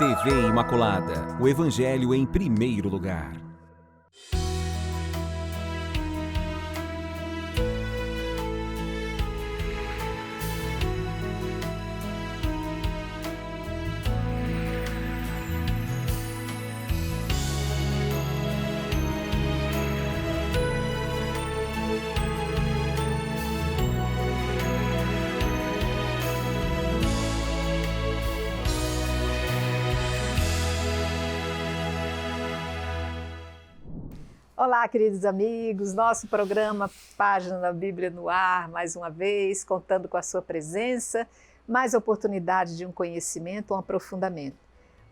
TV Imaculada, o Evangelho em primeiro lugar. Olá, queridos amigos, nosso programa Página da Bíblia no Ar, mais uma vez, contando com a sua presença, mais oportunidade de um conhecimento, um aprofundamento.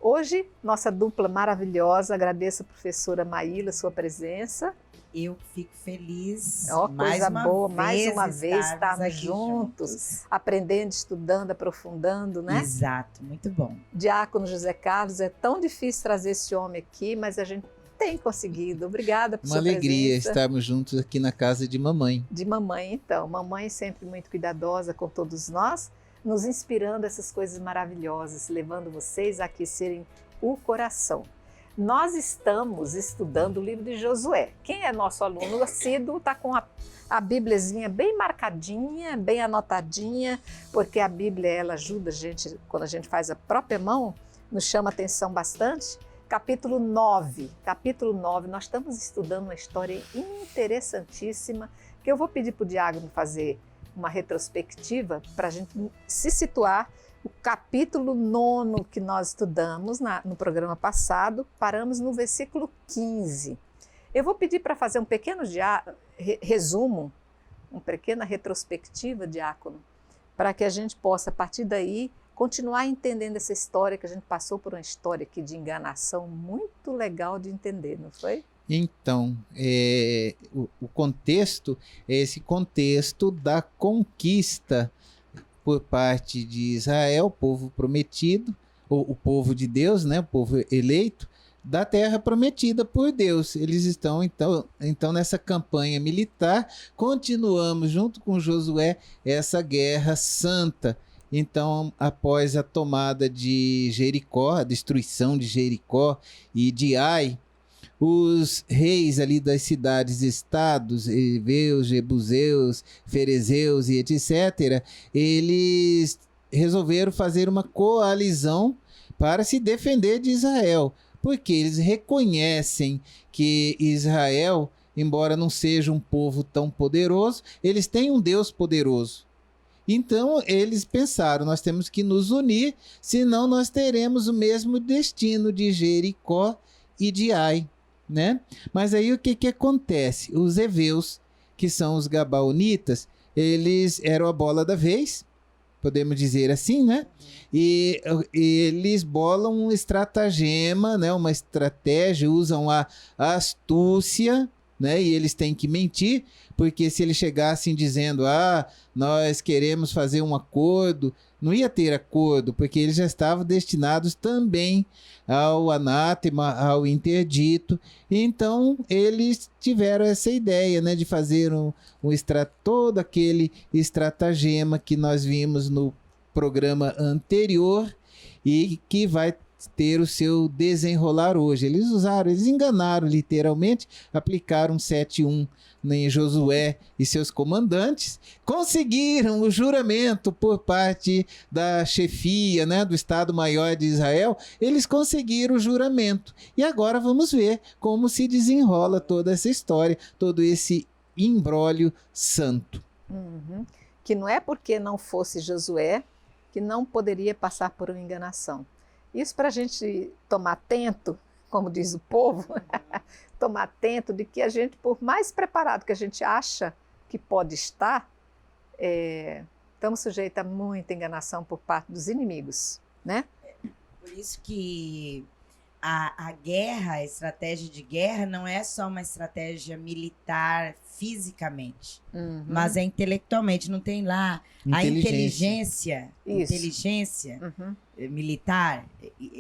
Hoje, nossa dupla maravilhosa, agradeço a professora Maíla sua presença. Eu fico feliz, coisa boa, mais uma vez estarmos juntos, aprendendo, estudando, aprofundando, né? Exato, muito bom. Diácono José Carlos, é tão difícil trazer esse homem aqui, mas a gente tem conseguido. Obrigada por sua presença. Uma alegria estarmos juntos aqui na casa de mamãe. De mamãe, então. Mamãe sempre muito cuidadosa com todos nós, nos inspirando essas coisas maravilhosas, levando vocês a aquecerem o coração. Nós estamos estudando o livro de Josué. Quem é nosso aluno assíduo está com a Bíbliazinha bem marcadinha, bem anotadinha, porque a Bíblia ela ajuda a gente, quando a gente faz a própria mão, nos chama atenção bastante. Capítulo 9, nós estamos estudando uma história interessantíssima, que eu vou pedir para o Diácono fazer uma retrospectiva para a gente se situar. O capítulo 9 que nós estudamos no programa passado, paramos no versículo 15. Eu vou pedir para fazer um pequeno resumo, uma pequena retrospectiva, Diácono, para que a gente possa, a partir daí, continuar entendendo essa história, que a gente passou por uma história aqui de enganação muito legal de entender, não foi? Então, o contexto é esse contexto da conquista por parte de Israel, o povo prometido, o povo de Deus, né, o povo eleito, da terra prometida por Deus. Eles estão, então nessa campanha militar, continuamos junto com Josué essa guerra santa. Então, após a tomada de Jericó, a destruição de Jericó e de Ai, os reis ali das cidades-estados, Eveus, Jebuseus, Ferezeus e etc., eles resolveram fazer uma coalizão para se defender de Israel, porque eles reconhecem que Israel, embora não seja um povo tão poderoso, eles têm um Deus poderoso. Então eles pensaram, nós temos que nos unir, senão nós teremos o mesmo destino de Jericó e de Ai, né? Mas aí o que acontece? Os heveus, que são os gabaonitas, eles eram a bola da vez, podemos dizer assim, né? E eles bolam um estratagema, né? Uma estratégia, usam a astúcia, né? E eles têm que mentir, porque se eles chegassem dizendo, nós queremos fazer um acordo, não ia ter acordo, porque eles já estavam destinados também ao anátema, ao interdito. Então eles tiveram essa ideia, né, de fazer todo aquele estratagema que nós vimos no programa anterior e que vai ter o seu desenrolar hoje. Eles enganaram literalmente, aplicaram 7:1 em Josué e seus comandantes, conseguiram o juramento por parte da chefia, né, do Estado-Maior de Israel, eles conseguiram o juramento. E agora vamos ver como se desenrola toda essa história, todo esse imbróglio santo. Uhum. Que não é porque não fosse Josué que não poderia passar por uma enganação. Isso para a gente tomar atento, como diz o povo, tomar atento de que a gente, por mais preparado que a gente acha que pode estar, estamos sujeitos a muita enganação por parte dos inimigos, né? Por isso que a guerra, a estratégia de guerra não é só uma estratégia militar fisicamente, mas é intelectualmente. Não tem lá a inteligência militar.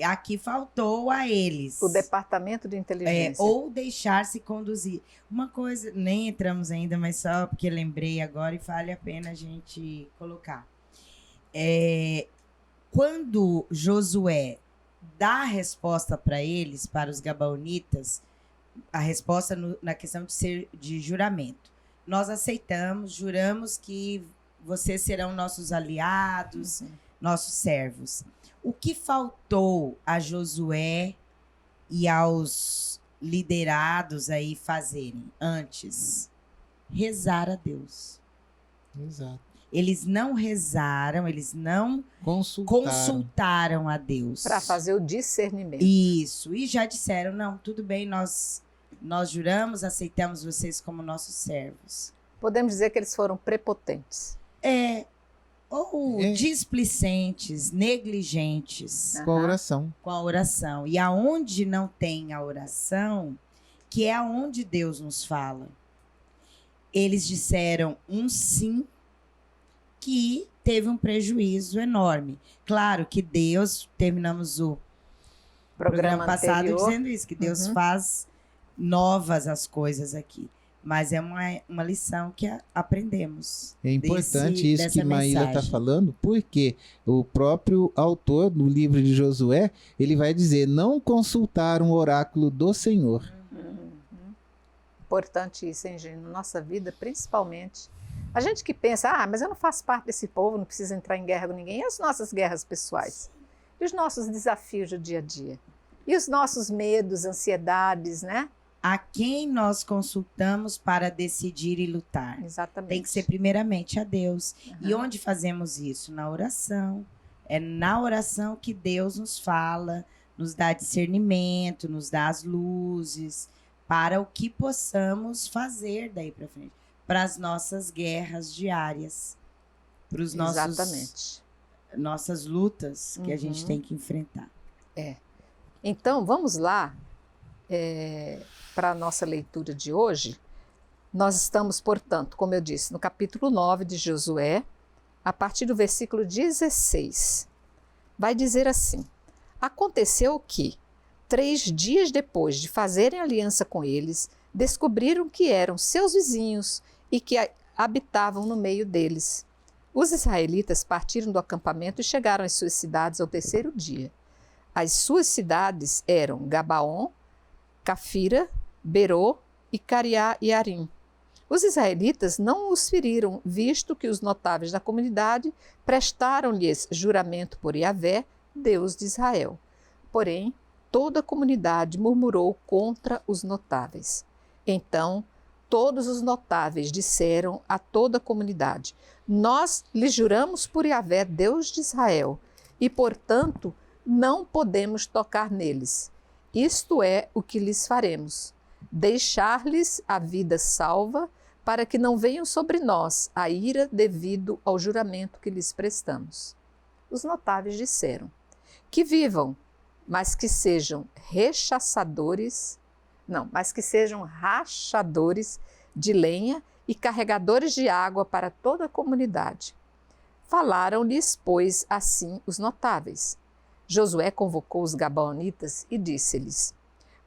Aqui faltou a eles. O departamento de inteligência. Ou deixar-se conduzir. Uma coisa, nem entramos ainda, mas só porque lembrei agora e vale a pena a gente colocar. Quando Josué dar a resposta para eles, para os gabaonitas, a resposta na questão de juramento. Nós aceitamos, juramos que vocês serão nossos aliados, nossos servos. O que faltou a Josué e aos liderados aí fazerem antes? Rezar a Deus. Exato. Eles não rezaram, eles não consultaram a Deus. Para fazer o discernimento. Isso. E já disseram, não, tudo bem, nós juramos, aceitamos vocês como nossos servos. Podemos dizer que eles foram prepotentes. Ou displicentes, negligentes. Com a oração. Com a oração. E aonde não tem a oração, que é aonde Deus nos fala. Eles disseram um sim, que teve um prejuízo enorme. Claro que Deus, terminamos o programa passado anterior, dizendo isso, que Deus faz novas as coisas aqui. Mas é uma lição que aprendemos. É importante isso que Maíra está falando, porque o próprio autor do livro de Josué, ele vai dizer, não consultaram o oráculo do Senhor. Importante isso, hein, gente? Na nossa vida, principalmente. A gente que pensa, mas eu não faço parte desse povo, não preciso entrar em guerra com ninguém. E as nossas guerras pessoais? E os nossos desafios do dia a dia? E os nossos medos, ansiedades, né? A quem nós consultamos para decidir e lutar? Exatamente. Tem que ser primeiramente a Deus. E onde fazemos isso? Na oração. É na oração que Deus nos fala, nos dá discernimento, nos dá as luzes, para o que possamos fazer daí para frente. Para as nossas guerras diárias. Para os nossas lutas que a gente tem que enfrentar. Então, vamos lá. Para a nossa leitura de hoje, nós estamos, portanto, como eu disse, no capítulo 9 de Josué, a partir do versículo 16. Vai dizer assim: aconteceu que, 3 dias depois de fazerem aliança com eles, descobriram que eram seus vizinhos e que habitavam no meio deles. Os israelitas partiram do acampamento e chegaram às suas cidades ao 3º dia. As suas cidades eram Gabaon, Cafira, Berô e Cariá e Arim. Os israelitas não os feriram, visto que os notáveis da comunidade prestaram-lhes juramento por Yahvé, Deus de Israel. Porém, toda a comunidade murmurou contra os notáveis. Então, todos os notáveis disseram a toda a comunidade: nós lhes juramos por Yahvé, Deus de Israel, e, portanto, não podemos tocar neles. Isto é o que lhes faremos: deixar-lhes a vida salva, para que não venham sobre nós a ira devido ao juramento que lhes prestamos. Os notáveis disseram: que vivam, mas que sejam rachadores de lenha e carregadores de água para toda a comunidade. Falaram-lhes, pois, assim os notáveis. Josué convocou os gabaonitas e disse-lhes: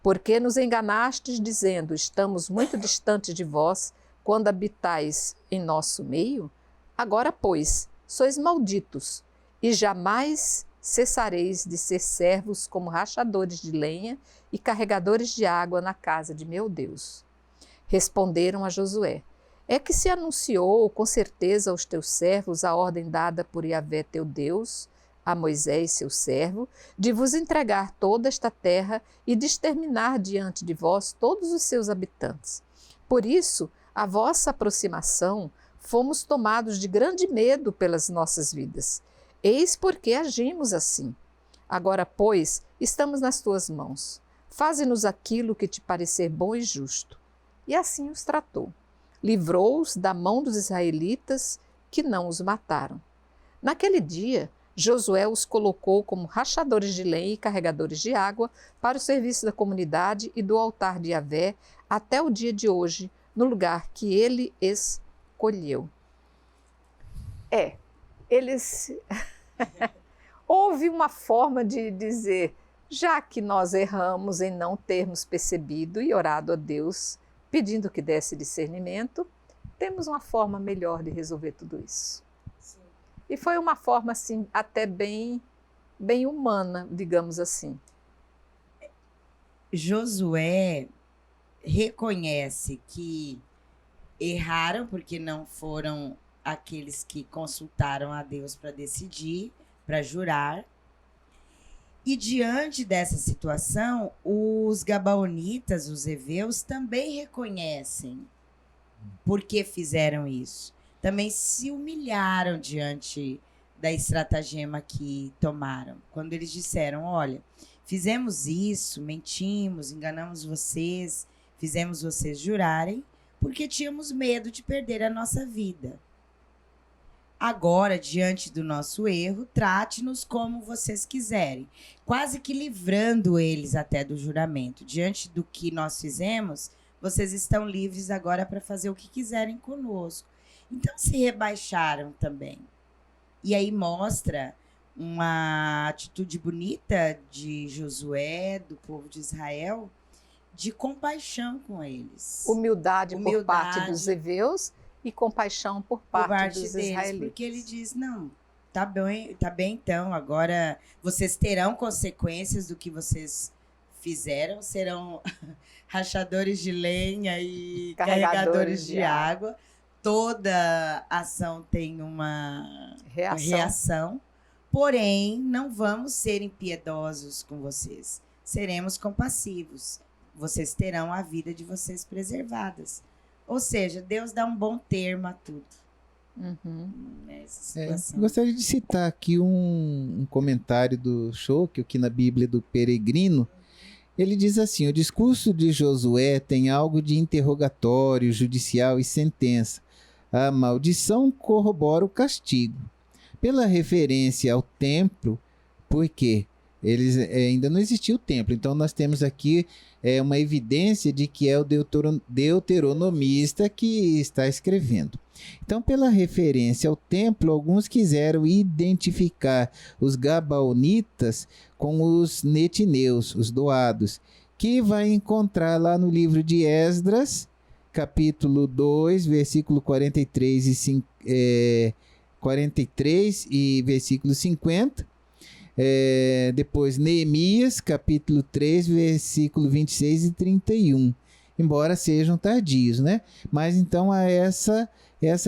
por que nos enganastes, dizendo, estamos muito distantes de vós, quando habitais em nosso meio? Agora, pois, sois malditos, e jamais cessareis de ser servos como rachadores de lenha e carregadores de água na casa de meu Deus. Responderam a Josué: é que se anunciou com certeza aos teus servos a ordem dada por Yahvé teu Deus, a Moisés seu servo, de vos entregar toda esta terra e de exterminar diante de vós todos os seus habitantes. Por isso, a vossa aproximação, fomos tomados de grande medo pelas nossas vidas. Eis porque agimos assim. Agora, pois, estamos nas tuas mãos. Faze-nos aquilo que te parecer bom e justo. E assim os tratou. Livrou-os da mão dos israelitas, que não os mataram. Naquele dia, Josué os colocou como rachadores de lenha e carregadores de água para o serviço da comunidade e do altar de Yahvé até o dia de hoje, no lugar que ele escolheu. Eles... Houve uma forma de dizer, já que nós erramos em não termos percebido e orado a Deus, pedindo que desse discernimento, temos uma forma melhor de resolver tudo isso. Sim. E foi uma forma, assim, até bem bem humana, digamos assim. Josué reconhece que erraram porque não foram aqueles que consultaram a Deus para decidir, para jurar. E diante dessa situação, os gabaonitas, os heveus, também reconhecem por que fizeram isso. Também se humilharam diante da estratagema que tomaram. Quando eles disseram, olha, fizemos isso, mentimos, enganamos vocês, fizemos vocês jurarem, porque tínhamos medo de perder a nossa vida. Agora, diante do nosso erro, trate-nos como vocês quiserem. Quase que livrando eles até do juramento. Diante do que nós fizemos, vocês estão livres agora para fazer o que quiserem conosco. Então, se rebaixaram também. E aí mostra uma atitude bonita de Josué, do povo de Israel, de compaixão com eles. Humildade por parte dos heveus e compaixão por parte dos deles, israelitas. Porque ele diz, não, tá bem então, agora vocês terão consequências do que vocês fizeram, serão rachadores de lenha e carregadores de água. Toda ação tem uma reação, porém, não vamos ser impiedosos com vocês, seremos compassivos, vocês terão a vida de vocês preservadas. Ou seja, Deus dá um bom termo a tudo. Nessa situação. Gostaria de citar aqui um comentário do Schockel, aqui na Bíblia do Peregrino. Ele diz assim, o discurso de Josué tem algo de interrogatório, judicial e sentença. A maldição corrobora o castigo. Pela referência ao templo, porque ainda não existia o templo, então nós temos aqui uma evidência de que é o deuteronomista que está escrevendo. Então, pela referência ao templo, alguns quiseram identificar os gabaonitas com os netineus, os doados, que vai encontrar lá no livro de Esdras, capítulo 2, versículo 43 e versículo 50. Depois Neemias, capítulo 3, versículo 26 e 31. Embora sejam tardios, né? Mas então há essa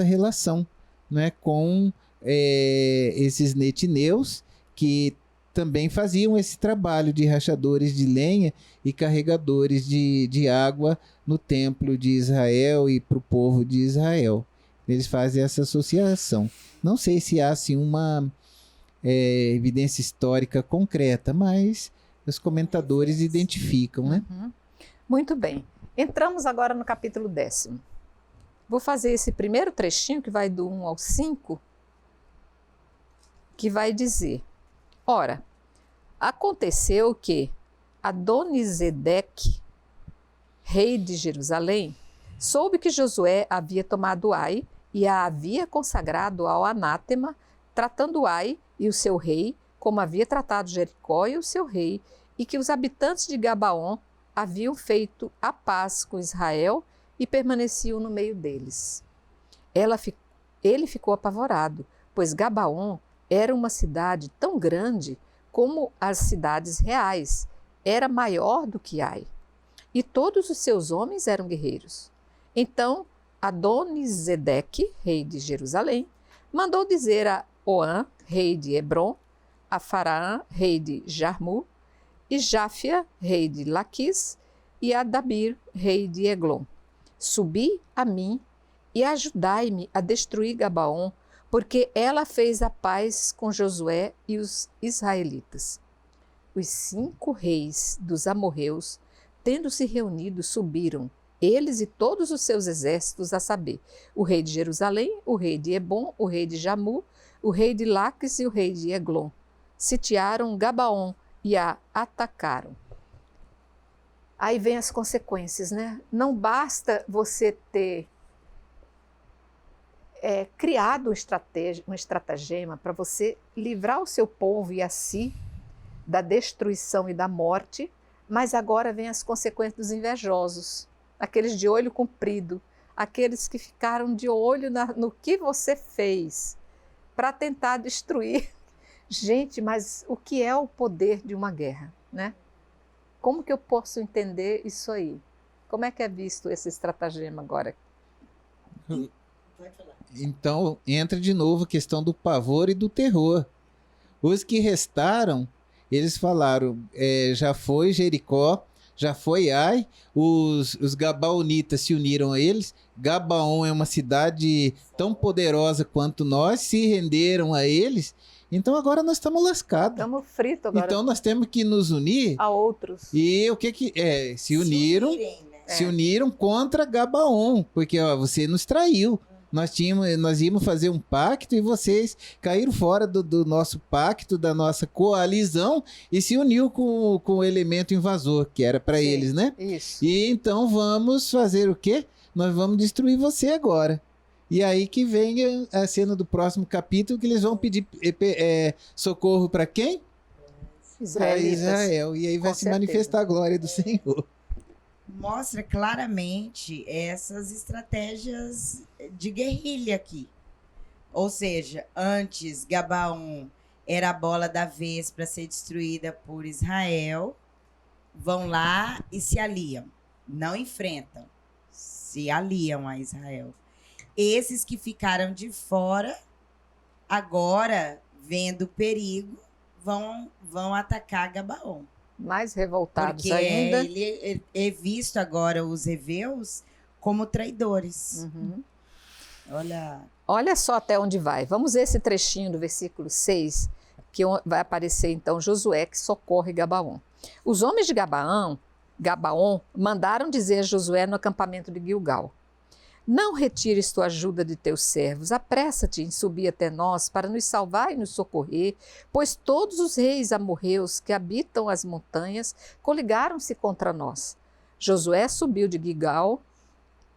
relação, né, com esses netineus que também faziam esse trabalho de rachadores de lenha e carregadores de água no templo de Israel e para o povo de Israel. Eles fazem essa associação. Não sei se há assim, uma evidência histórica concreta, mas os comentadores identificam, né? Muito bem. Entramos agora no capítulo 10º. Vou fazer esse primeiro trechinho, que vai do 1 ao 5, que vai dizer: ora, aconteceu que Adonisedeque, rei de Jerusalém, soube que Josué havia tomado Ai e a havia consagrado ao anátema, tratando Ai e o seu rei como havia tratado Jericó e o seu rei, e que os habitantes de Gabaon haviam feito a paz com Israel e permaneciam no meio deles. Ele ficou apavorado, pois Gabaon era uma cidade tão grande como as cidades reais, era maior do que Ai, e todos os seus homens eram guerreiros. Então Adonisedeque, rei de Jerusalém, mandou dizer a Oã, rei de Hebron, a Faraã, rei de Jarmu, e Jáfia, rei de Laquis, e a Dabir, rei de Eglon: subi a mim e ajudai-me a destruir Gabaon, porque ela fez a paz com Josué e os israelitas. Os 5 reis dos amorreus, tendo se reunido, subiram, eles e todos os seus exércitos, a saber, o rei de Jerusalém, o rei de Hebron, o rei de Jamu, o rei de Laquis e o rei de Eglon. Sitiaram Gabaon e a atacaram. Aí vem as consequências, né? Não basta você ter criado uma estratagema para você livrar o seu povo e a si da destruição e da morte, mas agora vem as consequências dos invejosos, aqueles de olho comprido, aqueles que ficaram de olho no que você fez para tentar destruir Gente, mas o que é o poder de uma guerra, né? Como que eu posso entender isso aí? Como é que é visto esse estratagema agora? Pode falar. Então entra de novo a questão do pavor e do terror. Os que restaram, eles falaram, já foi Jericó, já foi Ai, os Gabaonitas se uniram a eles. Gabaon é uma cidade tão poderosa quanto nós, se renderam a eles. Então agora nós estamos lascados. Estamos fritos agora Então nós temos que nos unir. a outros. E o que é? Se uniram, unirem, né? se uniram contra Gabaon, porque ó, você nos traiu. Nós íamos fazer um pacto e vocês caíram fora do nosso pacto, da nossa coalizão e se uniu com o elemento invasor, que era para Sim, eles, né? Isso. E então vamos fazer o quê? Nós vamos destruir você agora. E aí que vem a cena do próximo capítulo, que eles vão pedir socorro para quem? Para Israelitas. Israel. E aí vai Com se certeza. manifestar a glória do Senhor. Mostra claramente essas estratégias de guerrilha aqui. Ou seja, antes Gabaon era a bola da vez para ser destruída por Israel. Vão lá e se aliam. Não enfrentam, se aliam a Israel. Esses que ficaram de fora, agora, vendo o perigo, vão atacar Gabaon. Mais revoltados Porque ainda. ele é visto agora, os heveus, como traidores. Uhum. Olha, Olha só até onde vai. Vamos ver esse trechinho do versículo 6, que vai aparecer então Josué que socorre Gabaon. Os homens de Gabaon mandaram dizer a Josué no acampamento de Gilgal: não retires tua ajuda de teus servos, apressa-te em subir até nós para nos salvar e nos socorrer, pois todos os reis amorreus que habitam as montanhas coligaram-se contra nós. Josué subiu de Gilgal,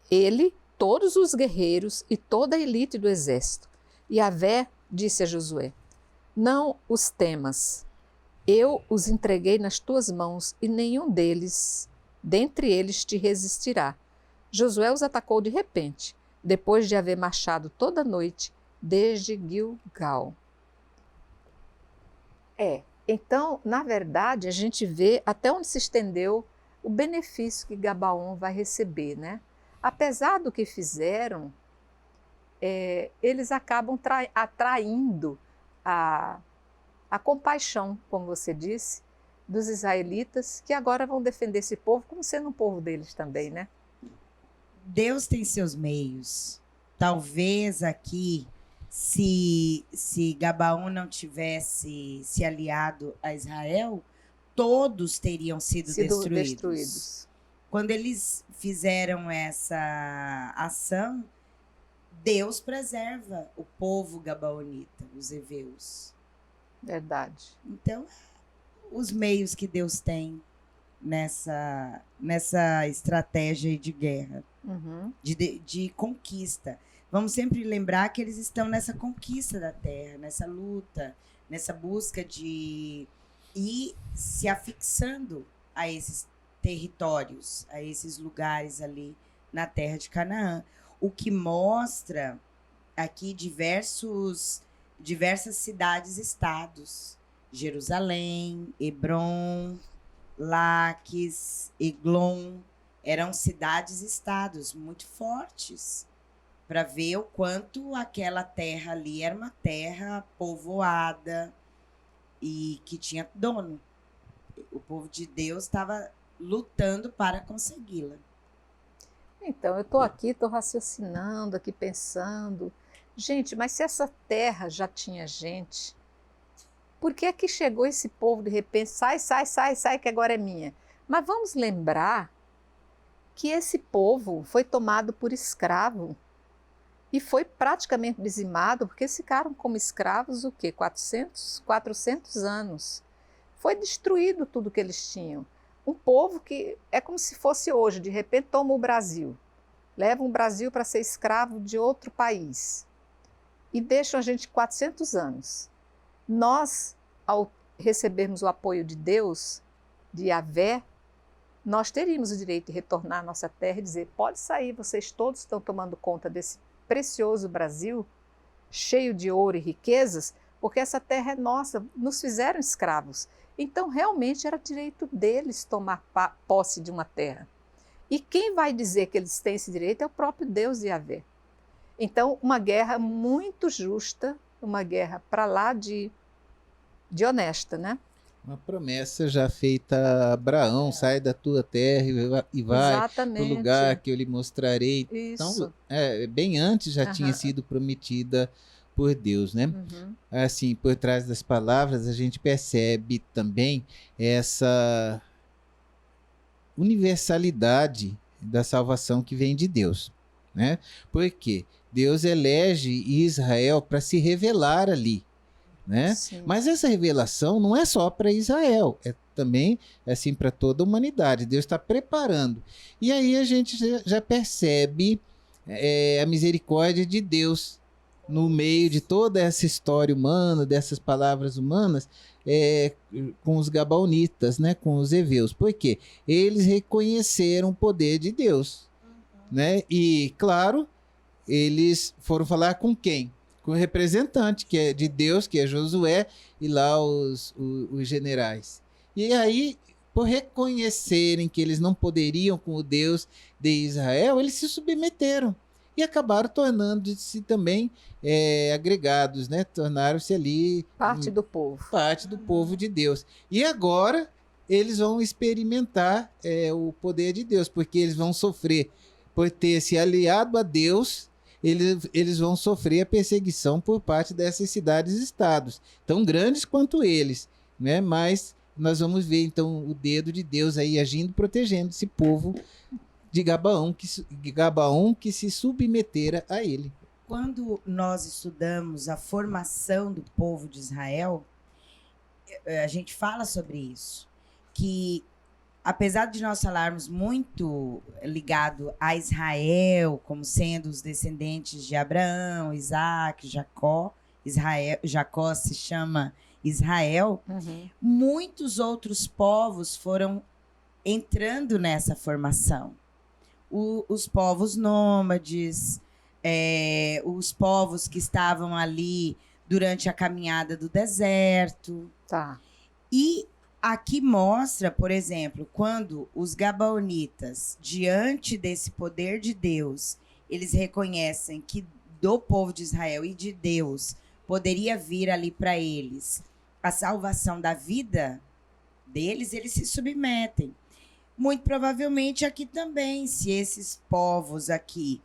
ele, todos os guerreiros e toda a elite do exército. E Yahvé disse a Josué: não os temas, eu os entreguei nas tuas mãos e nenhum dentre eles te resistirá. Josué os atacou de repente, depois de haver marchado toda a noite desde Gilgal. Então, na verdade, a gente vê até onde se estendeu o benefício que Gabaon vai receber, né? Apesar do que fizeram, eles acabam atraindo a compaixão, como você disse, dos israelitas, que agora vão defender esse povo como sendo um povo deles também, né? Deus tem seus meios. Talvez aqui, se Gabaon não tivesse se aliado a Israel, todos teriam sido destruídos. Quando eles fizeram essa ação, Deus preserva o povo gabaonita, os heveus. Verdade. Então, os meios que Deus tem nessa estratégia de guerra, Uhum. de conquista. Vamos sempre lembrar que eles estão nessa conquista da terra, nessa luta, nessa busca de ir se afixando a esses territórios, a esses lugares ali na terra de Canaã. O que mostra aqui diversas cidades-estados. Jerusalém, Hebron, Laques, Eglon, eram cidades-estados muito fortes, para ver o quanto aquela terra ali era uma terra povoada e que tinha dono. O povo de Deus estava lutando para consegui-la. Então, eu estou raciocinando aqui, pensando. Gente, mas se essa terra já tinha gente, por que é que chegou esse povo de repente? Sai, que agora é minha. Mas vamos lembrar que esse povo foi tomado por escravo e foi praticamente dizimado, porque eles ficaram como escravos o quê? 400 anos. Foi destruído tudo que eles tinham. Um povo que é como se fosse hoje, de repente toma o Brasil, leva o Brasil para ser escravo de outro país e deixam a gente 400 anos. Nós, ao recebermos o apoio de Deus, de Yahvé, nós teríamos o direito de retornar à nossa terra e dizer: pode sair, vocês todos estão tomando conta desse precioso Brasil, cheio de ouro e riquezas, porque essa terra é nossa, nos fizeram escravos. Então, realmente era direito deles tomar posse de uma terra. E quem vai dizer que eles têm esse direito é o próprio Deus Yahvé. Então, uma guerra muito justa, uma guerra para lá de honesta, né? Uma promessa já feita a Abraão, sai da tua terra e vai para o lugar que eu lhe mostrarei. Isso. Então, bem antes já tinha sido prometida por Deus, né? Assim, por trás das palavras, a gente percebe também essa universalidade da salvação que vem de Deus, né? Porque Deus elege Israel para se revelar ali, né? Mas essa revelação não é só para Israel, é também assim para toda a humanidade. Deus está preparando. E aí a gente já percebe a misericórdia de Deus no meio de toda essa história humana, dessas palavras humanas, com os gabaonitas, né? Com os heveus. Por quê? Eles reconheceram o poder de Deus, né? E, claro, eles foram falar com quem? Com o representante que é de Deus, que é Josué, e lá os generais. E aí, por reconhecerem que eles não poderiam com o Deus de Israel, eles se submeteram e acabaram tornando-se também agregados, né? Tornaram-se ali parte do povo. Parte do povo de Deus. E agora eles vão experimentar o poder de Deus, porque eles vão sofrer por ter se aliado a Deus. Eles vão sofrer a perseguição por parte dessas cidades-estados, tão grandes quanto eles, né? Mas nós vamos ver, então, o dedo de Deus aí agindo, protegendo esse povo de Gabaão que se submetera a ele. Quando nós estudamos a formação do povo de Israel, a gente fala sobre isso, que apesar de nós falarmos muito ligado a Israel, como sendo os descendentes de Abraão, Isaac, Jacó, Jacó se chama Israel, muitos outros povos foram entrando nessa formação. Os povos nômades, os povos que estavam ali durante a caminhada do deserto. Tá. E aqui mostra, por exemplo, quando os gabaonitas, diante desse poder de Deus, eles reconhecem que do povo de Israel e de Deus poderia vir ali para eles a salvação da vida deles, eles se submetem. Muito provavelmente aqui também, se esses povos aqui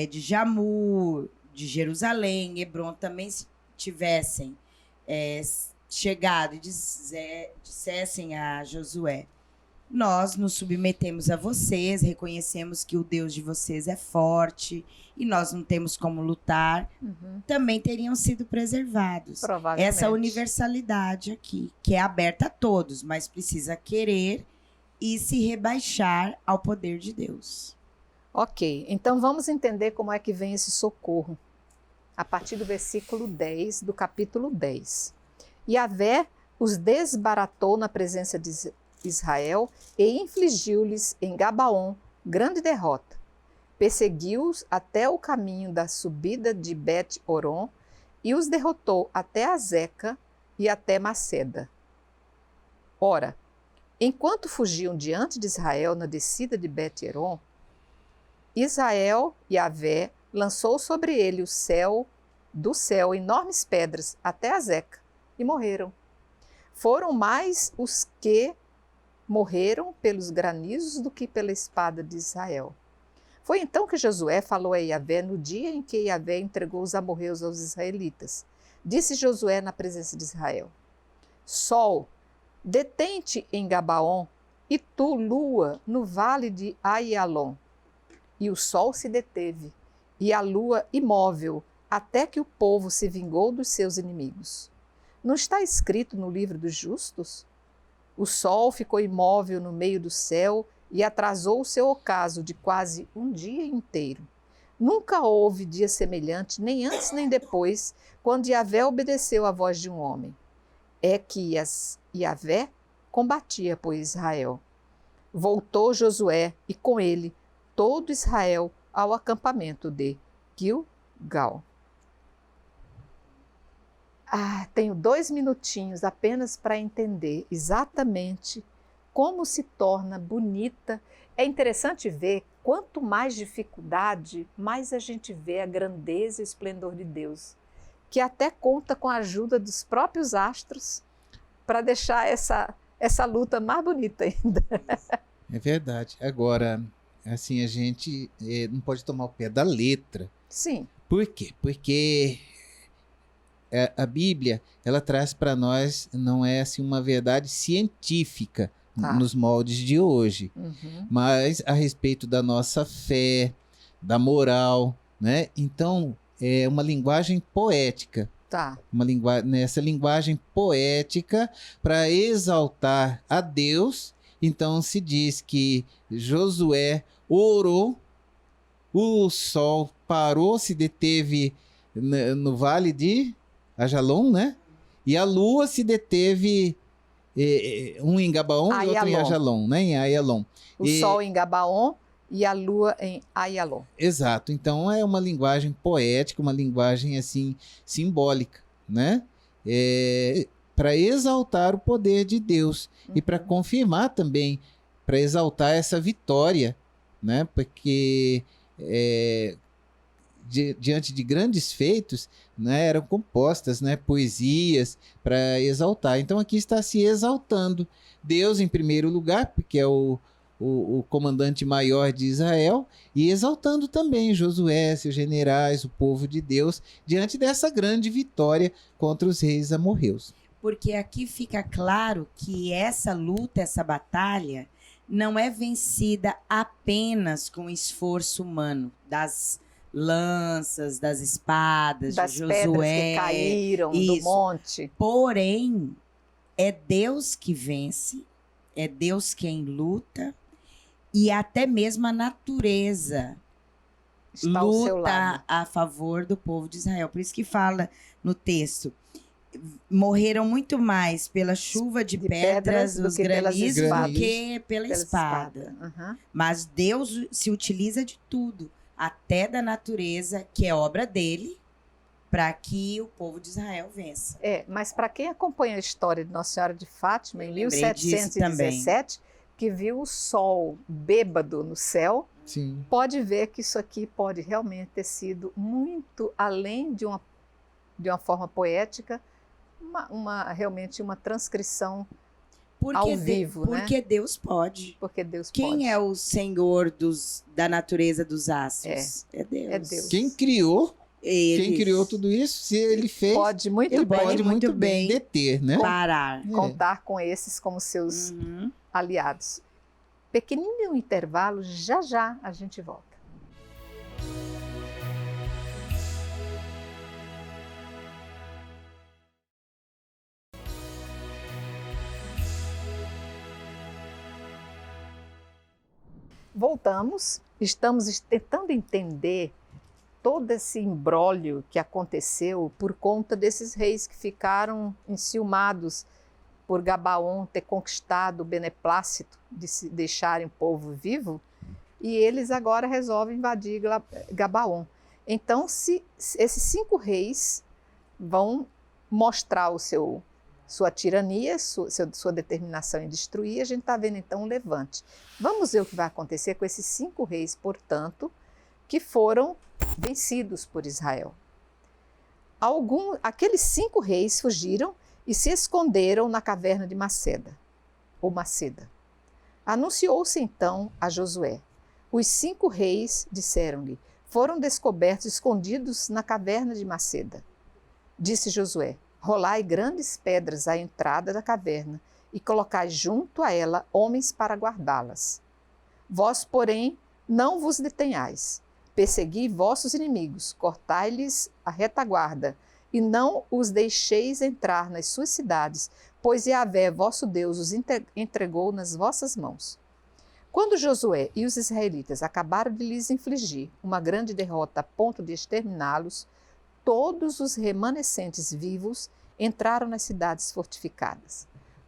de Jamur, de Jerusalém, Hebron, também tivessem chegado e dissessem a Josué: nós nos submetemos a vocês, reconhecemos que o Deus de vocês é forte e nós não temos como lutar, também teriam sido preservados. Essa universalidade aqui, que é aberta a todos, mas precisa querer e se rebaixar ao poder de Deus. Ok, então vamos entender como é que vem esse socorro. A partir do versículo 10 do capítulo 10. Yahvé os desbaratou na presença de Israel e infligiu-lhes em Gabaon grande derrota. Perseguiu-os até o caminho da subida de Bet-Horon e os derrotou até Azeca e até Maceda. Ora, enquanto fugiam diante de Israel na descida de Bet-Horon, Israel, Yahvé, lançou sobre ele do céu enormes pedras até Azeca e morreram. Foram mais os que morreram pelos granizos do que pela espada de Israel. Foi então que Josué falou a Yahvé no dia em que Yahvé entregou os amorreus aos israelitas. Disse Josué na presença de Israel: Sol, detente em Gabaon, e tu, lua, no vale de Aialon. E o sol se deteve, e a lua imóvel, até que o povo se vingou dos seus inimigos. Não está escrito no livro dos justos? O sol ficou imóvel no meio do céu e atrasou o seu ocaso de quase um dia inteiro. Nunca houve dia semelhante, nem antes nem depois, quando Yahvé obedeceu à voz de um homem. É que Yahvé combatia por Israel. Voltou Josué e com ele todo Israel ao acampamento de Gilgal. Tenho 2 minutinhos apenas para entender exatamente como se torna bonita. É interessante ver, quanto mais dificuldade, mais a gente vê a grandeza e o esplendor de Deus, que até conta com a ajuda dos próprios astros para deixar essa luta mais bonita ainda. É verdade. Agora, assim, a gente não pode tomar o pé da letra. Sim. Por quê? Porque a Bíblia, ela traz para nós, não é assim uma verdade científica nos moldes de hoje, mas a respeito da nossa fé, da moral, né? Então, é uma linguagem poética. Nessa linguagem poética para exaltar a Deus. Então se diz que Josué orou, o sol parou, se deteve no vale de Ajalon, né? E a lua se deteve, um em Gabaon e outro em Ajalon, né? Em Aialon. O sol em Gabaon e a lua em Aialon. Exato. Então é uma linguagem poética, uma linguagem assim simbólica, né? Para exaltar o poder de Deus e para confirmar também, para exaltar essa vitória, né? Porque diante de grandes feitos, né, eram compostas, né, poesias para exaltar. Então aqui está se exaltando Deus em primeiro lugar, porque é o comandante maior de Israel, e exaltando também Josué, seus generais, o povo de Deus, diante dessa grande vitória contra os reis amorreus. Porque aqui fica claro que essa luta, essa batalha, não é vencida apenas com esforço humano, das lanças, das espadas, das de Josué, pedras que caíram do monte. Porém, é Deus que vence, é Deus quem luta, e até mesmo a natureza está ao seu luta lado a favor do povo de Israel. Por isso que fala no texto, morreram muito mais pela chuva de pedras, os granizos, do que pela espada. Mas Deus se utiliza de tudo, até da natureza, que é obra dele, para que o povo de Israel vença. Mas para quem acompanha a história de Nossa Senhora de Fátima, em 1717, que viu o sol bêbado no céu, sim, pode ver que isso aqui pode realmente ter sido muito além de uma forma poética, realmente uma transcrição ao vivo. Porque Deus pode. Porque Deus Quem pode. é o Senhor da natureza dos astros? É Deus. Quem criou tudo isso, se ele fez, pode muito ele bem, pode muito bem deter, né? Parar. Contar com esses como seus aliados. Pequenino intervalo, já já a gente volta. Voltamos, estamos tentando entender todo esse imbróglio que aconteceu por conta desses reis que ficaram enciumados por Gabaon ter conquistado o beneplácito de se deixarem o povo vivo, e eles agora resolvem invadir Gabaon. Então, esses 5 reis vão mostrar sua tirania, sua determinação em destruir, a gente está vendo então um levante. Vamos ver o que vai acontecer com esses 5 reis, portanto, que foram vencidos por Israel. Aqueles 5 reis fugiram e se esconderam na caverna de Maceda. Anunciou-se então a Josué. Os 5 reis disseram-lhe: foram descobertos escondidos na caverna de Maceda. Disse Josué: rolai grandes pedras à entrada da caverna e colocai junto a ela homens para guardá-las. Vós, porém, não vos detenhais. Persegui vossos inimigos, cortai-lhes a retaguarda, e não os deixeis entrar nas suas cidades, pois Yahvé, vosso Deus, os entregou nas vossas mãos. Quando Josué e os israelitas acabaram de lhes infligir uma grande derrota a ponto de exterminá-los, todos os remanescentes vivos entraram nas cidades fortificadas.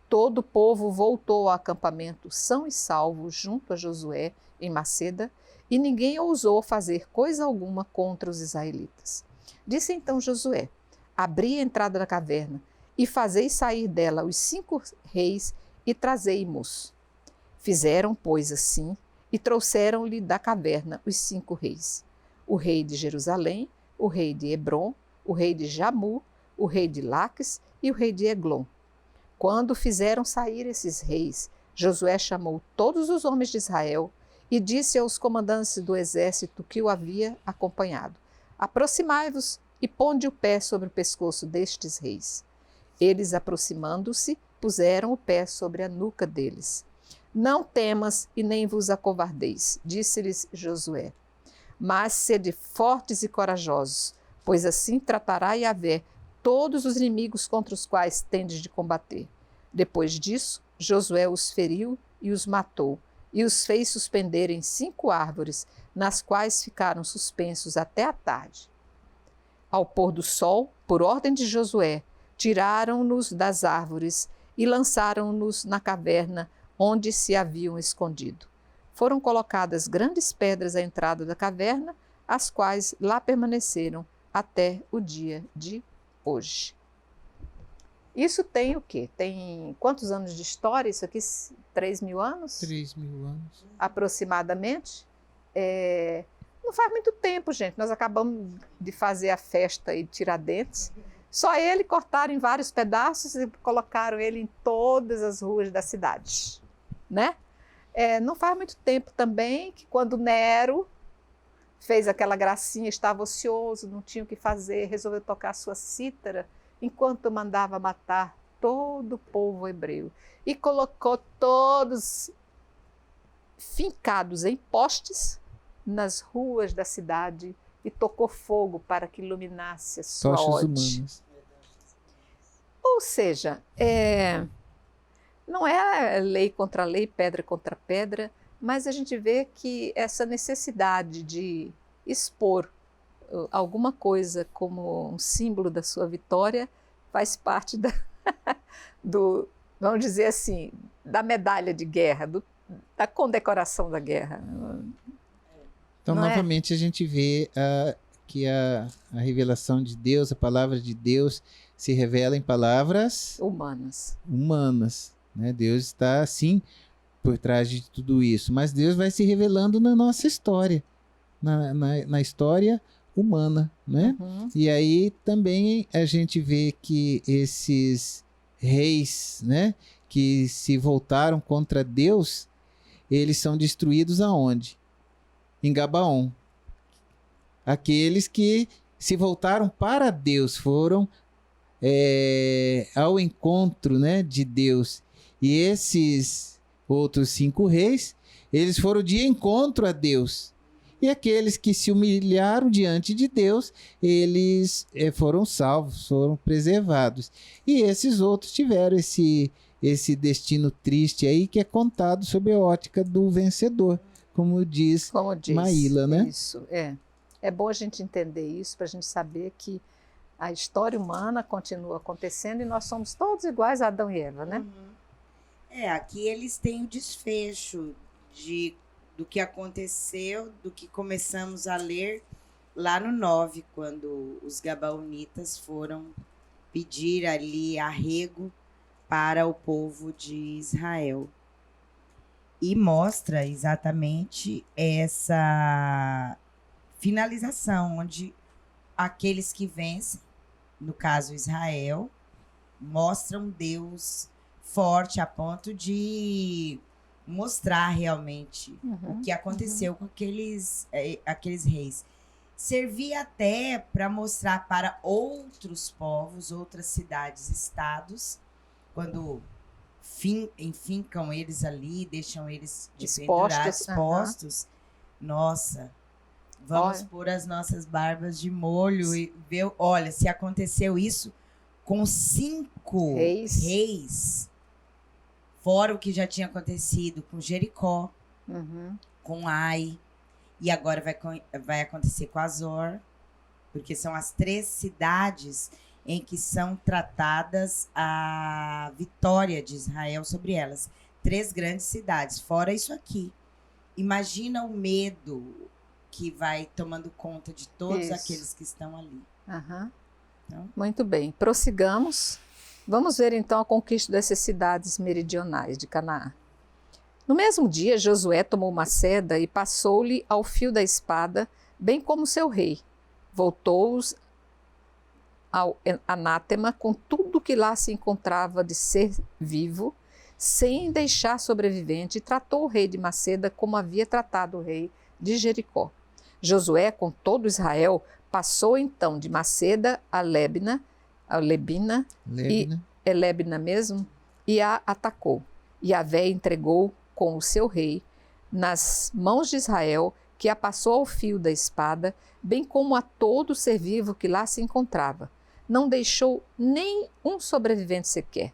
Todo o povo voltou ao acampamento são e salvo junto a Josué em Maceda, e ninguém ousou fazer coisa alguma contra os israelitas. Disse então Josué: abri a entrada da caverna, e fazei sair dela os 5 reis, e trazei-mos. Fizeram, pois, assim, e trouxeram-lhe da caverna os 5 reis. O rei de Jerusalém, o rei de Hebrom, o rei de Jamu, o rei de Laques e o rei de Eglon. Quando fizeram sair esses reis, Josué chamou todos os homens de Israel e disse aos comandantes do exército que o havia acompanhado: aproximai-vos e ponde o pé sobre o pescoço destes reis. Eles, aproximando-se, puseram o pé sobre a nuca deles. Não temas e nem vos acovardeis, disse-lhes Josué. Mas sede fortes e corajosos, pois assim tratará Yahvé todos os inimigos contra os quais tendes de combater. Depois disso, Josué os feriu e os matou, e os fez suspender em 5 árvores, nas quais ficaram suspensos até a tarde. Ao pôr do sol, por ordem de Josué, tiraram-nos das árvores e lançaram-nos na caverna onde se haviam escondido. Foram colocadas grandes pedras à entrada da caverna, as quais lá permaneceram até o dia de hoje. Isso tem o quê? Tem quantos anos de história isso aqui? 3.000 anos? 3.000 anos. Aproximadamente. Não faz muito tempo, gente. Nós acabamos de fazer a festa de Tiradentes. Só ele cortaram em vários pedaços e colocaram ele em todas as ruas da cidade, né? Não faz muito tempo também que quando Nero fez aquela gracinha, estava ocioso, não tinha o que fazer, resolveu tocar sua cítara, enquanto mandava matar todo o povo hebreu. E colocou todos fincados em postes nas ruas da cidade e tocou fogo para que iluminasse a sua Tochas ode. humanas. Ou seja, não é lei contra lei, pedra contra pedra, mas a gente vê que essa necessidade de expor alguma coisa como um símbolo da sua vitória faz parte vamos dizer assim, da medalha de guerra, da condecoração da guerra. Então, Não é? novamente, a gente vê que a revelação de Deus, a palavra de Deus, se revela em palavras humanas. Né? Deus está, sim, por trás de tudo isso, mas Deus vai se revelando na nossa história, na história humana, né? Uhum. E aí também a gente vê que esses reis, né, que se voltaram contra Deus, eles são destruídos aonde? Em Gabaon. Aqueles que se voltaram para Deus foram ao encontro, né, de Deus. E esses outros 5 reis, eles foram de encontro a Deus. E aqueles que se humilharam diante de Deus, eles foram salvos, foram preservados. E esses outros tiveram esse destino triste aí, que é contado sob a ótica do vencedor, como diz Maíla, né? Isso, é bom a gente entender isso, para a gente saber que a história humana continua acontecendo e nós somos todos iguais a Adão e Eva, né? Aqui eles têm o desfecho do que aconteceu, do que começamos a ler lá no 9, quando os gabaonitas foram pedir ali arrego para o povo de Israel. E mostra exatamente essa finalização, onde aqueles que vencem, no caso Israel, mostram Deus forte a ponto de mostrar realmente o que aconteceu com aqueles reis. Servia até para mostrar para outros povos, outras cidades, estados, quando enfincam eles ali, deixam eles expostos. Nossa, vamos pôr as nossas barbas de molho e ver, olha, se aconteceu isso com 5 reis, fora o que já tinha acontecido com Jericó, com Ai, e agora vai acontecer com Azor, porque são as 3 cidades em que são tratadas a vitória de Israel sobre elas. 3 grandes cidades, fora isso aqui. Imagina o medo que vai tomando conta de todos aqueles que estão ali. Muito bem, prossigamos. Vamos ver então a conquista dessas cidades meridionais de Canaã. No mesmo dia, Josué tomou Maceda e passou-lhe ao fio da espada, bem como seu rei. Voltou-os ao anátema com tudo que lá se encontrava de ser vivo, sem deixar sobrevivente, e tratou o rei de Maceda como havia tratado o rei de Jericó. Josué, com todo Israel, passou então de Maceda a Lebina, é Lebina mesmo, e a atacou. E Yahvé entregou com o seu rei nas mãos de Israel, que a passou ao fio da espada, bem como a todo ser vivo que lá se encontrava. Não deixou nem um sobrevivente sequer.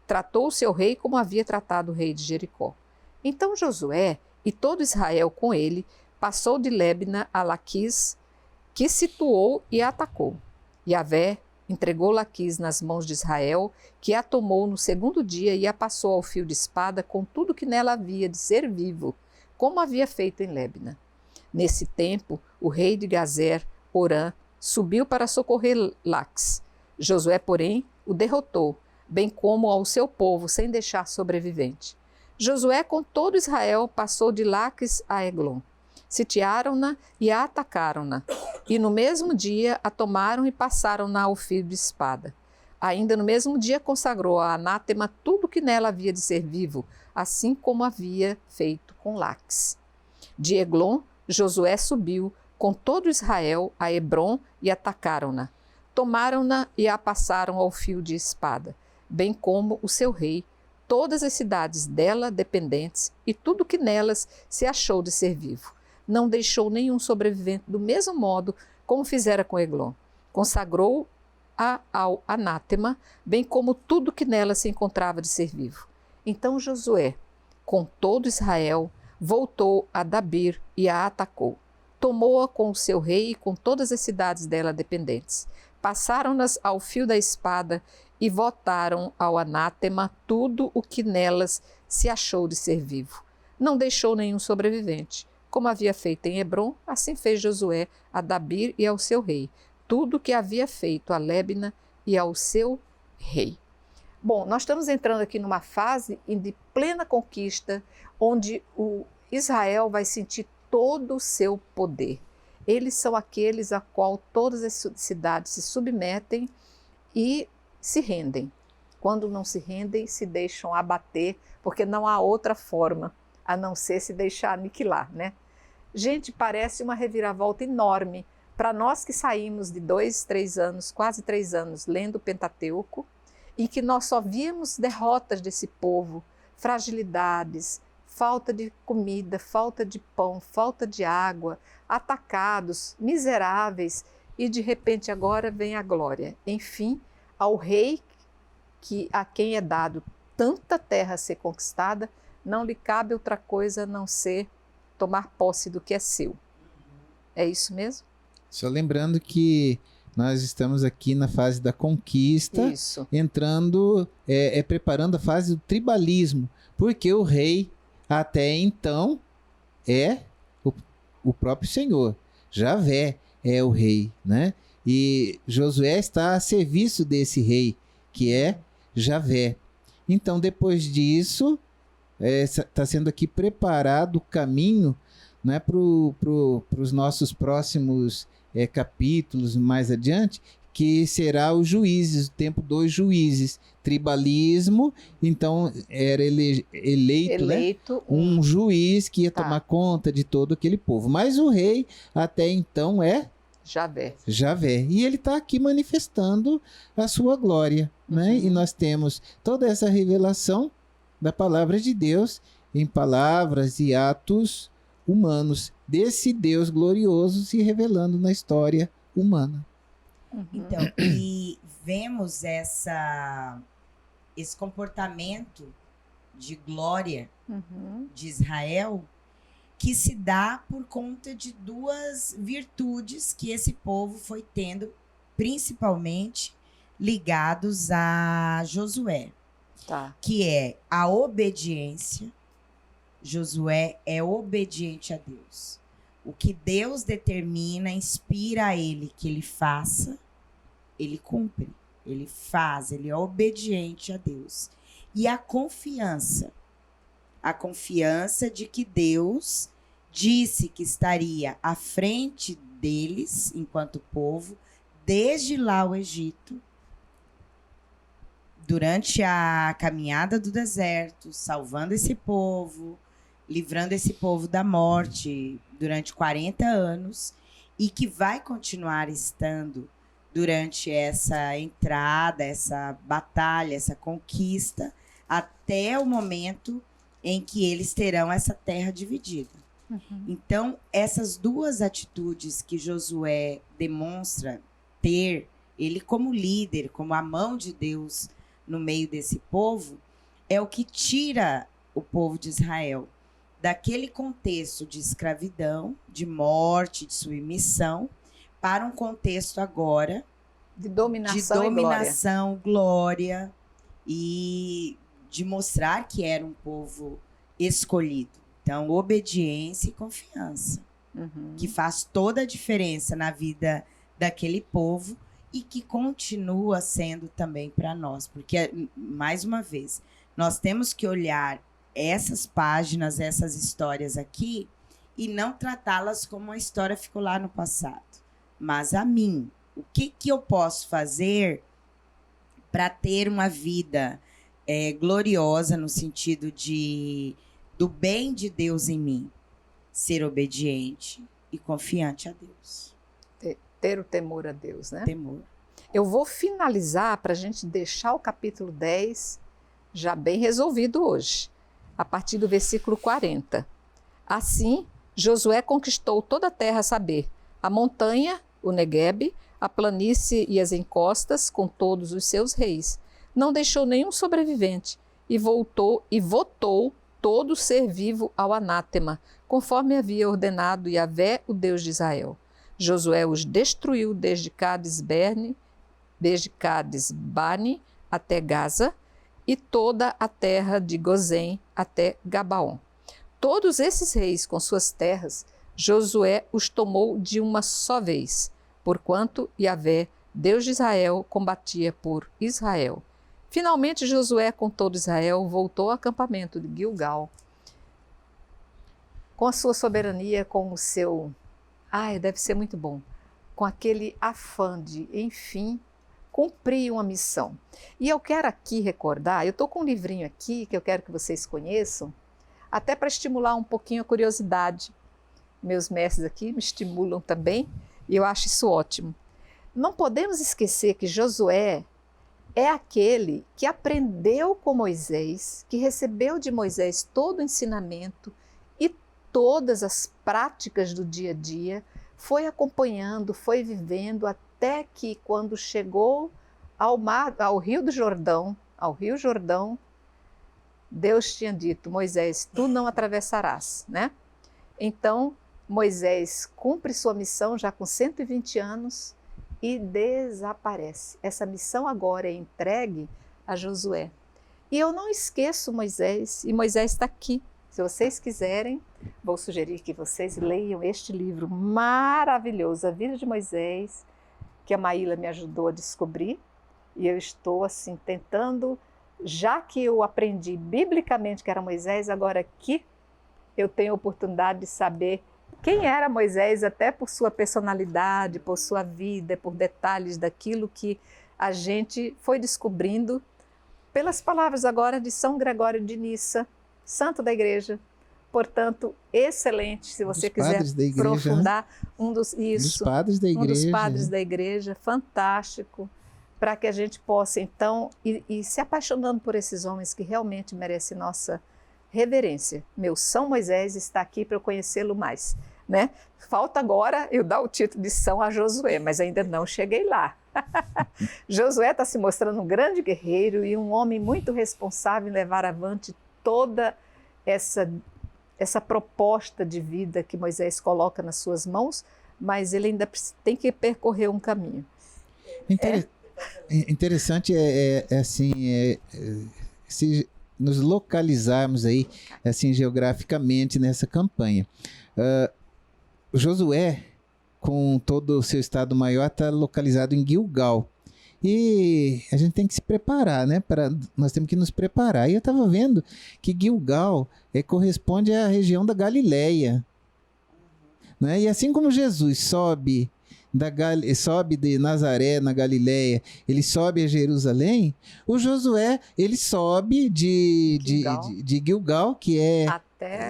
Tratou o seu rei como havia tratado o rei de Jericó. Então Josué e todo Israel com ele passou de Lebna a Laquis, que situou e a atacou. Yahvé entregou Laquis nas mãos de Israel, que a tomou no segundo dia e a passou ao fio de espada com tudo que nela havia de ser vivo, como havia feito em Lebna. Nesse tempo, o rei de Gazer, Orã, subiu para socorrer Laquis. Josué, porém, o derrotou, bem como ao seu povo, sem deixar sobrevivente. Josué, com todo Israel, passou de Laquis a Eglon. Sitiaram-na e a atacaram-na, e no mesmo dia a tomaram e passaram-na ao fio de espada. Ainda no mesmo dia consagrou a anátema tudo que nela havia de ser vivo, assim como havia feito com Laquis. De Eglon, Josué subiu com todo Israel a Hebrom e atacaram-na. Tomaram-na e a passaram ao fio de espada, bem como o seu rei, todas as cidades dela dependentes e tudo que nelas se achou de ser vivo. Não deixou nenhum sobrevivente, do mesmo modo como fizera com Eglon. Consagrou-a ao anátema, bem como tudo que nela se encontrava de ser vivo. Então Josué, com todo Israel, voltou a Dabir e a atacou. Tomou-a com o seu rei e com todas as cidades dela dependentes. Passaram-nas ao fio da espada e votaram ao anátema tudo o que nelas se achou de ser vivo. Não deixou nenhum sobrevivente. Como havia feito em Hebrom, assim fez Josué a Dabir e ao seu rei, tudo o que havia feito a Lebna e ao seu rei. Bom, nós estamos entrando aqui numa fase de plena conquista, onde o Israel vai sentir todo o seu poder. Eles são aqueles a qual todas as cidades se submetem e se rendem. Quando não se rendem, se deixam abater, porque não há outra forma a não ser se deixar aniquilar, né? Gente, parece uma reviravolta enorme para nós que saímos de 2, 3 anos, quase 3 anos, lendo o Pentateuco, e que nós só víamos derrotas desse povo, fragilidades, falta de comida, falta de pão, falta de água, atacados, miseráveis, e de repente agora vem a glória. Enfim, ao rei a quem é dado tanta terra a ser conquistada, não lhe cabe outra coisa a não ser tomar posse do que é seu. É isso mesmo? Só lembrando que nós estamos aqui na fase da conquista, isso. Entrando, preparando a fase do tribalismo, porque o rei até então é o próprio Senhor. Javé é o rei, né? E Josué está a serviço desse rei, que é Javé. Então, depois disso, está sendo aqui preparado o caminho, né, para os nossos próximos capítulos mais adiante, que será os juízes, o tempo dos juízes. Tribalismo, então era eleito né, um juiz que ia tomar conta de todo aquele povo. Mas o rei até então é Javé. E ele está aqui manifestando a sua glória. Né? E nós temos toda essa revelação da palavra de Deus em palavras e atos humanos, desse Deus glorioso se revelando na história humana. Então, e vemos esse comportamento de glória de Israel que se dá por conta de duas virtudes que esse povo foi tendo, principalmente ligados a Josué, que é a obediência. Josué é obediente a Deus. O que Deus determina, inspira a ele que ele faça, ele cumpre, ele faz, ele é obediente a Deus. E a confiança de que Deus disse que estaria à frente deles, enquanto povo, desde lá o Egito, durante a caminhada do deserto, salvando esse povo, livrando esse povo da morte durante 40 anos, e que vai continuar estando durante essa entrada, essa batalha, essa conquista, até o momento em que eles terão essa terra dividida. Então, essas duas atitudes que Josué demonstra ter, ele como líder, como a mão de Deus no meio desse povo, é o que tira o povo de Israel daquele contexto de escravidão, de morte, de submissão, para um contexto agora de dominação, glória, e de mostrar que era um povo escolhido. Então, obediência e confiança, que faz toda a diferença na vida daquele povo e que continua sendo também para nós. Porque, mais uma vez, nós temos que olhar essas páginas, essas histórias aqui e não tratá-las como uma história ficou lá no passado. Mas a mim, o que eu posso fazer para ter uma vida gloriosa no sentido do bem de Deus em mim? Ser obediente e confiante a Deus. Ter o temor a Deus, né? Temor. Eu vou finalizar para a gente deixar o capítulo 10 já bem resolvido hoje, a partir do versículo 40. Assim, Josué conquistou toda a terra, a saber, a montanha, o Neguebe, a planície e as encostas, com todos os seus reis. Não deixou nenhum sobrevivente e votou todo ser vivo ao anátema, conforme havia ordenado Yahvé, o Deus de Israel. Josué os destruiu desde Cades-Bane até Gaza e toda a terra de Gozém até Gabaon. Todos esses reis com suas terras, Josué os tomou de uma só vez, porquanto Yahvé, Deus de Israel, combatia por Israel. Finalmente, Josué, com todo Israel, voltou ao acampamento de Gilgal, com a sua soberania, com o seu... deve ser muito bom. Com aquele afã de, enfim, cumprir uma missão. E eu quero aqui recordar, eu estou com um livrinho aqui que eu quero que vocês conheçam, até para estimular um pouquinho a curiosidade. Meus mestres aqui me estimulam também, e eu acho isso ótimo. Não podemos esquecer que Josué é aquele que aprendeu com Moisés, que recebeu de Moisés todo o ensinamento e todas as práticas do dia a dia, foi acompanhando, foi vivendo, até que quando chegou ao Rio Jordão, Deus tinha dito: Moisés, tu não atravessarás, né? Então, Moisés cumpre sua missão já com 120 anos e desaparece. Essa missão agora é entregue a Josué. E eu não esqueço Moisés, e Moisés está aqui. Se vocês quiserem, vou sugerir que vocês leiam este livro maravilhoso, A Vida de Moisés, que a Maíla me ajudou a descobrir. E eu estou assim tentando, já que eu aprendi biblicamente que era Moisés, agora aqui eu tenho a oportunidade de saber quem era Moisés, até por sua personalidade, por sua vida, por detalhes daquilo que a gente foi descobrindo pelas palavras agora de São Gregório de Nissa, santo da igreja. Portanto, excelente, se você quiser aprofundar, um dos padres da igreja, fantástico, para que a gente possa então ir se apaixonando por esses homens que realmente merecem nossa reverência. Meu São Moisés está aqui para eu conhecê-lo mais, né? Falta agora eu dar o título de São a Josué, mas ainda não cheguei lá. Josué está se mostrando um grande guerreiro e um homem muito responsável em levar avante toda essa proposta de vida que Moisés coloca nas suas mãos, mas ele ainda tem que percorrer um caminho. Interessante se nos localizarmos aí assim geograficamente nessa campanha. Josué, com todo o seu estado maior, está localizado em Gilgal. E a gente tem que se preparar, né? Nós temos que nos preparar. E eu estava vendo que Gilgal corresponde à região da Galileia. Né? E assim como Jesus sobe de Nazaré, na Galileia, ele sobe a Jerusalém, o Josué, ele sobe de Gilgal, que é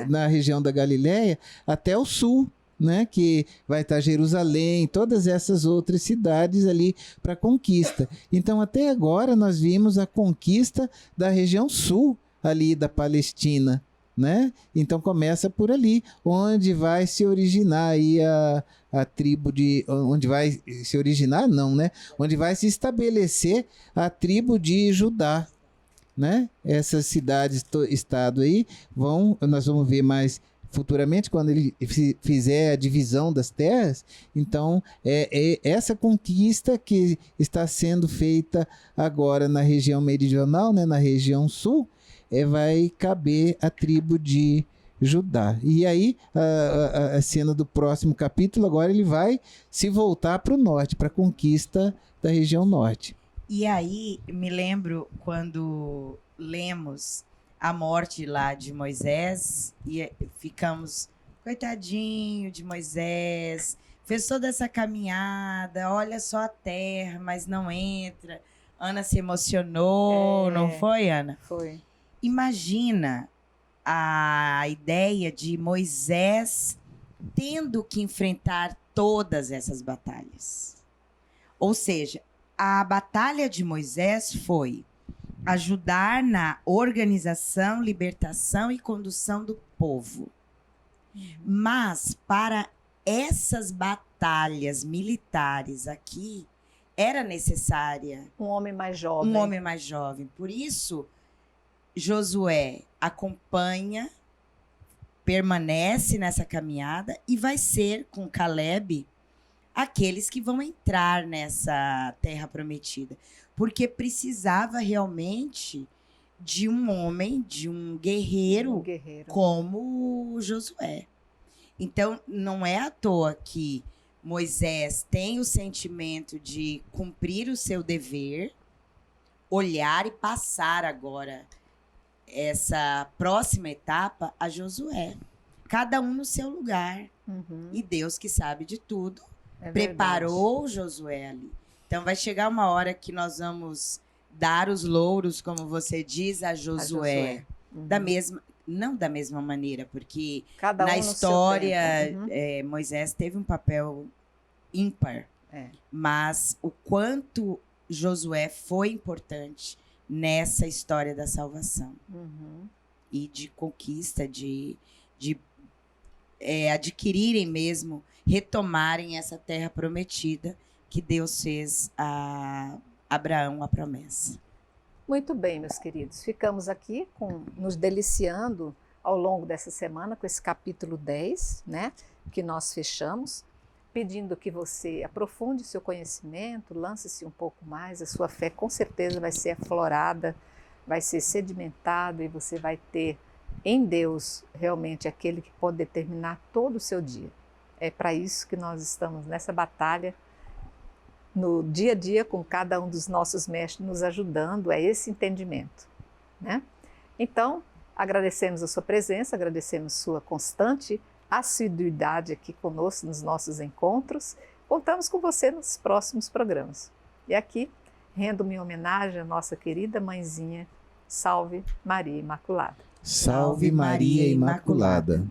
na região da Galileia, até o sul, né? Que vai estar Jerusalém, todas essas outras cidades ali para conquista. Então, até agora, nós vimos a conquista da região sul ali da Palestina. Né? Então começa por ali, onde vai se originar aí a tribo onde vai se originar, não, né? Onde vai se estabelecer a tribo de Judá, né? Essas cidades, estado aí, nós vamos ver mais futuramente, quando ele fizer a divisão das terras. Então, é essa conquista que está sendo feita agora na região meridional, né? Na região sul, vai caber a tribo de Judá. E aí, a cena do próximo capítulo, agora ele vai se voltar para o norte, para a conquista da região norte. E aí, me lembro quando lemos a morte lá de Moisés, e ficamos, coitadinho de Moisés, fez toda essa caminhada, olha só a terra, mas não entra. Ana se emocionou, não foi, Ana? Foi. Imagina a ideia de Moisés tendo que enfrentar todas essas batalhas. Ou seja, a batalha de Moisés foi ajudar na organização, libertação e condução do povo. Mas para essas batalhas militares aqui, era necessária um homem mais jovem. Um homem mais jovem. Por isso, Josué acompanha, permanece nessa caminhada e vai ser com Caleb aqueles que vão entrar nessa terra prometida. Porque precisava realmente de um homem, de um guerreiro. Como Josué. Então, não é à toa que Moisés tem o sentimento de cumprir o seu dever, olhar e passar agora essa próxima etapa a Josué. Cada um no seu lugar. E Deus, que sabe de tudo, preparou Josué ali. Então vai chegar uma hora que nós vamos dar os louros, como você diz, a Josué. Não da mesma maneira, porque na história Moisés teve um papel ímpar. Mas o quanto Josué foi importante nessa história da salvação e de conquista, de adquirirem mesmo, retomarem essa terra prometida que Deus fez a Abraão a promessa. Muito bem, meus queridos. Ficamos aqui nos deliciando ao longo dessa semana com esse capítulo 10, né, que nós fechamos, pedindo que você aprofunde seu conhecimento, lance-se um pouco mais, a sua fé com certeza vai ser aflorada, vai ser sedimentada e você vai ter em Deus realmente aquele que pode determinar todo o seu dia. É para isso que nós estamos nessa batalha, no dia a dia, com cada um dos nossos mestres nos ajudando, é esse entendimento, né? Então, agradecemos a sua presença, agradecemos sua constante assiduidade aqui conosco nos nossos encontros. Contamos com você nos próximos programas. E aqui, rendo minha homenagem à nossa querida mãezinha, Salve Maria Imaculada. Salve Maria Imaculada.